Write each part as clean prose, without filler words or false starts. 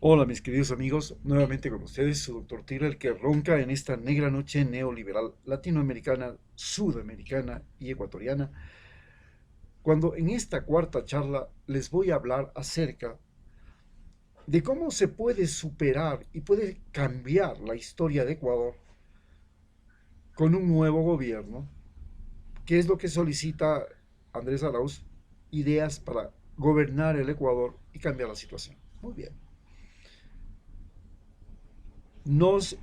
Hola mis queridos amigos, nuevamente con ustedes su doctor Tira, el que ronca en esta negra noche neoliberal latinoamericana, sudamericana y ecuatoriana, cuando en esta cuarta charla les voy a hablar acerca de cómo se puede superar y puede cambiar la historia de Ecuador con un nuevo gobierno, que es lo que solicita Andrés Arauz, ideas para gobernar el Ecuador y cambiar la situación. Muy bien. Nos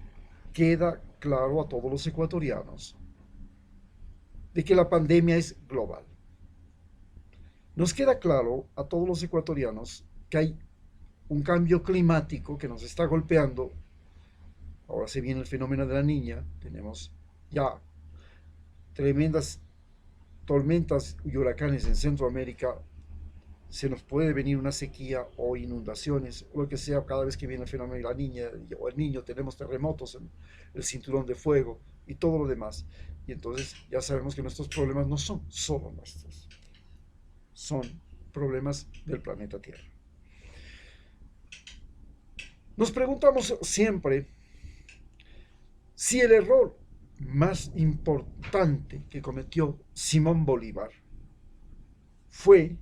queda claro a todos los ecuatorianos de que la pandemia es global. Nos queda claro a todos los ecuatorianos que hay un cambio climático que nos está golpeando. Ahora se viene el fenómeno de la niña, tenemos ya tremendas tormentas y huracanes en Centroamérica, se nos puede venir una sequía o inundaciones, o lo que sea, cada vez que viene el fenómeno de la niña o el niño, tenemos terremotos en el cinturón de fuego y todo lo demás. Y entonces ya sabemos que nuestros problemas no son solo nuestros, son problemas del planeta Tierra. Nos preguntamos siempre si el error más importante que cometió Simón Bolívar fue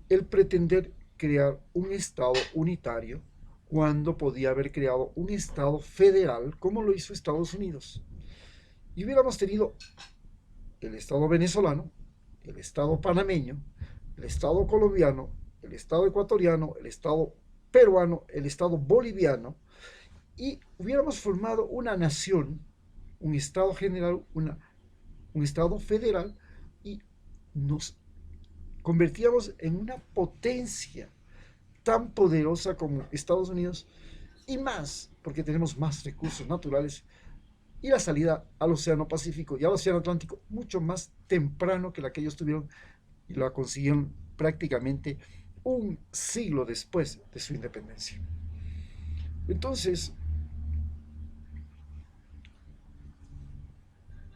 el pretender crear un Estado unitario cuando podía haber creado un Estado federal como lo hizo Estados Unidos. Y hubiéramos tenido el Estado venezolano, el Estado panameño, el Estado colombiano, el Estado ecuatoriano, el Estado peruano, el Estado boliviano, y hubiéramos formado una nación, un Estado general, un Estado federal, y nos convertíamos en una potencia tan poderosa como Estados Unidos y más, porque tenemos más recursos naturales y la salida al Océano Pacífico y al Océano Atlántico mucho más temprano que la que ellos tuvieron y la consiguieron prácticamente un siglo después de su independencia. Entonces,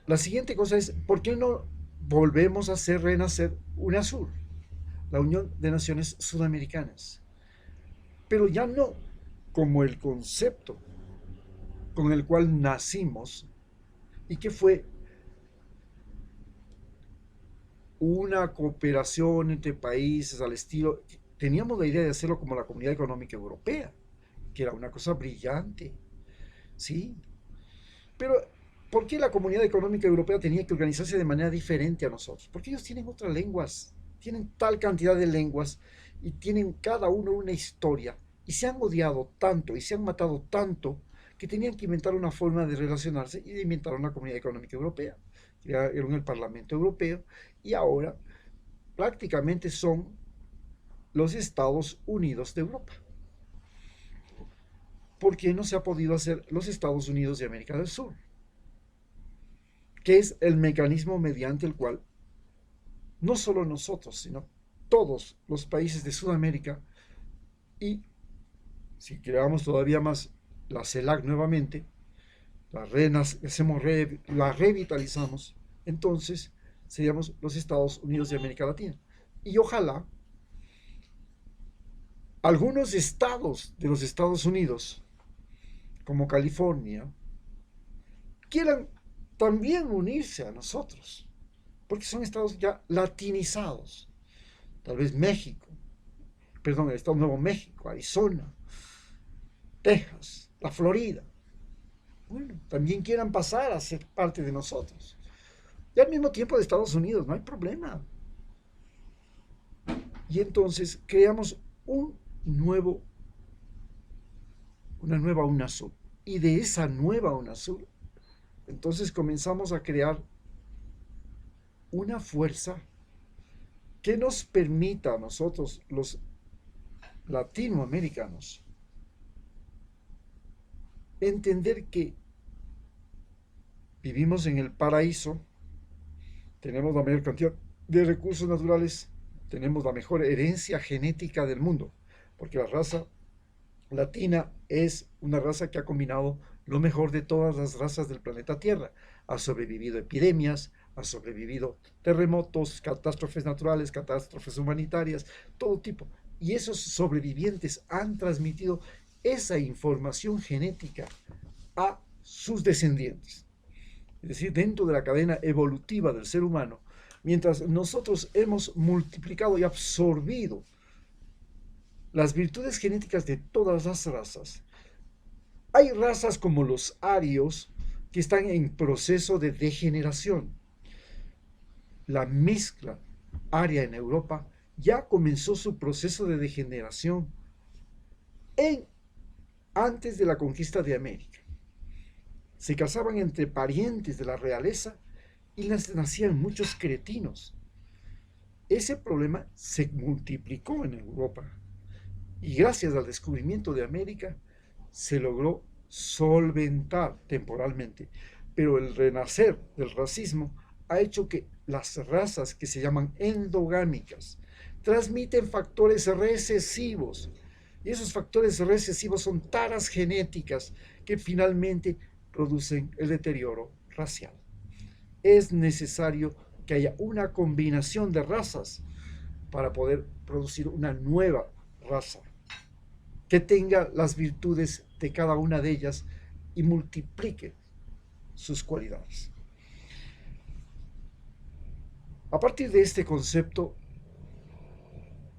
la siguiente cosa es, ¿por qué no volvemos a hacer renacer UNASUR, la Unión de Naciones Sudamericanas? Pero ya no como el concepto con el cual nacimos y que fue una cooperación entre países al estilo, teníamos la idea de hacerlo como la Comunidad Económica Europea, que era una cosa brillante, ¿sí? Pero, ¿por qué la Comunidad Económica Europea tenía que organizarse de manera diferente a nosotros? Porque ellos tienen otras lenguas, tienen tal cantidad de lenguas y tienen cada uno una historia y se han odiado tanto y se han matado tanto que tenían que inventar una forma de relacionarse y de inventar una Comunidad Económica Europea. Crearon el Parlamento Europeo y ahora prácticamente son los Estados Unidos de Europa. ¿Por qué no se ha podido hacer los Estados Unidos de América del Sur? Que es el mecanismo mediante el cual no solo nosotros, sino todos los países de Sudamérica y si creamos todavía más la CELAC nuevamente, la revitalizamos, entonces seríamos los Estados Unidos de América Latina. Y ojalá algunos estados de los Estados Unidos, como California, quieran también unirse a nosotros, porque son estados ya latinizados. Tal vez México, perdón, el estado Nuevo México, Arizona, Texas, la Florida, bueno, también quieran pasar a ser parte de nosotros. Y al mismo tiempo de Estados Unidos, no hay problema. Y entonces creamos un nuevo, una nueva UNASUR. Y de esa nueva UNASUR, entonces comenzamos a crear una fuerza que nos permita a nosotros, los latinoamericanos, entender que vivimos en el paraíso, tenemos la mayor cantidad de recursos naturales, tenemos la mejor herencia genética del mundo, porque la raza latina es una raza que ha combinado lo mejor de todas las razas del planeta Tierra. Ha sobrevivido epidemias, ha sobrevivido terremotos, catástrofes naturales, catástrofes humanitarias, todo tipo. Y esos sobrevivientes han transmitido esa información genética a sus descendientes. Es decir, dentro de la cadena evolutiva del ser humano, mientras nosotros hemos multiplicado y absorbido las virtudes genéticas de todas las razas, hay razas como los arios que están en proceso de degeneración. La mezcla aria en Europa ya comenzó su proceso de degeneración antes de la conquista de América. Se casaban entre parientes de la realeza y nacían muchos cretinos. Ese problema se multiplicó en Europa y gracias al descubrimiento de América se logró solventar temporalmente. Pero el renacer del racismo ha hecho que las razas que se llaman endogámicas transmiten factores recesivos. Y esos factores recesivos son taras genéticas que finalmente producen el deterioro racial. Es necesario que haya una combinación de razas para poder producir una nueva raza que tenga las virtudes de cada una de ellas y multiplique sus cualidades. A partir de este concepto,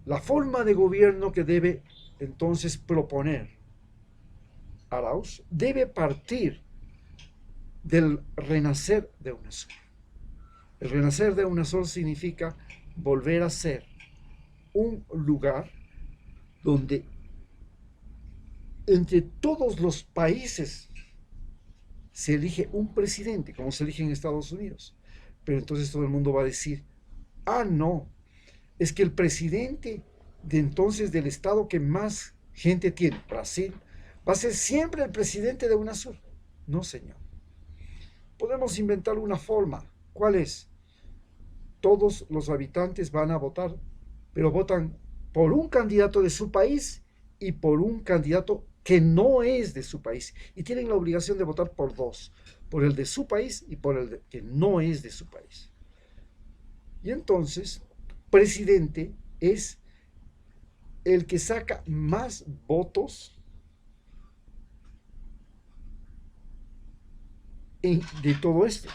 la forma de gobierno que debe entonces proponer Arauz debe partir del renacer de UNASUR. El renacer de UNASUR significa volver a ser un lugar donde entre todos los países se elige un presidente, como se elige en Estados Unidos. Pero entonces todo el mundo va a decir, ah, no, es que el presidente de entonces del estado que más gente tiene, Brasil, va a ser siempre el presidente de UNASUR. No, señor. Podemos inventar una forma. ¿Cuál es? Todos los habitantes van a votar, pero votan por un candidato de su país y por un candidato que no es de su país. Y tienen la obligación de votar por dos, por el de su país y por el que no es de su país. Y entonces, presidente es el que saca más votos de todo esto.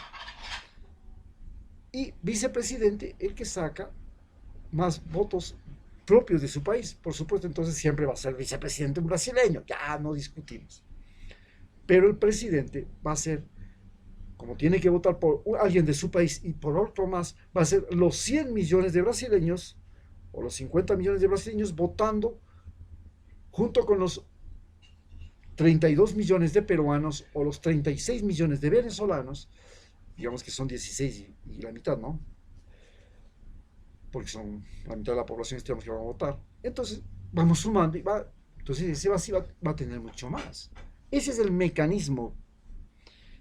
Y vicepresidente el que saca más votos propios de su país. Por supuesto, entonces siempre va a ser vicepresidente un brasileño, ya no discutimos. Pero el presidente va a ser, como tiene que votar por alguien de su país y por otro más, va a ser los 100 millones de brasileños o los 50 millones de brasileños votando junto con los 32 millones de peruanos o los 36 millones de venezolanos, digamos que son 16 y la mitad, ¿no? Porque son la mitad de la población estimamos que van a votar. Entonces, vamos sumando y entonces ese vacío va a tener mucho más. Ese es el mecanismo.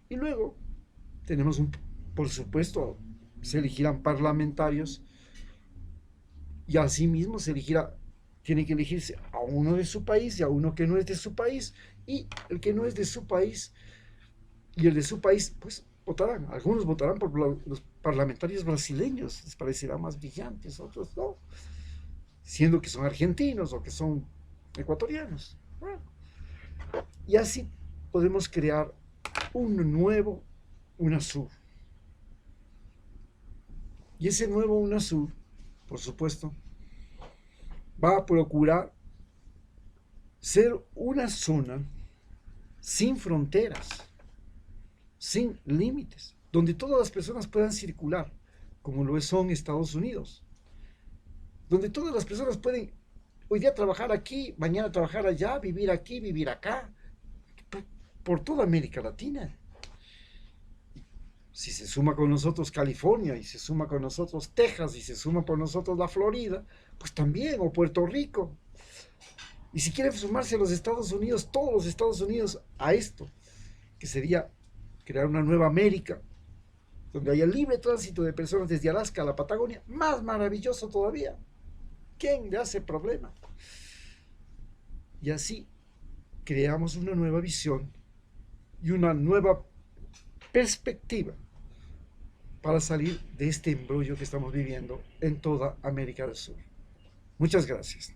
Y luego tenemos, por supuesto, se elegirán parlamentarios y asimismo tiene que elegirse a uno de su país y a uno que no es de su país. Y el que no es de su país y el de su país, pues votarán. Algunos votarán por los parlamentarios brasileños, les parecerá más brillantes, otros no, siendo que son argentinos o que son ecuatorianos. Bueno, y así podemos crear un nuevo UNASUR. Y ese nuevo UNASUR, por supuesto, va a procurar ser una zona sin fronteras, sin límites, donde todas las personas puedan circular, como lo son Estados Unidos, donde todas las personas pueden hoy día trabajar aquí, mañana trabajar allá, vivir aquí, vivir acá, por toda América Latina. Si se suma con nosotros California, y se suma con nosotros Texas, y se suma con nosotros la Florida, pues también, o Puerto Rico. Y si quieren sumarse a los Estados Unidos, todos los Estados Unidos, a esto, que sería crear una nueva América, donde haya libre tránsito de personas desde Alaska a la Patagonia, más maravilloso todavía. ¿Quién le hace problema? Y así creamos una nueva visión y una nueva perspectiva para salir de este embrollo que estamos viviendo en toda América del Sur. Muchas gracias.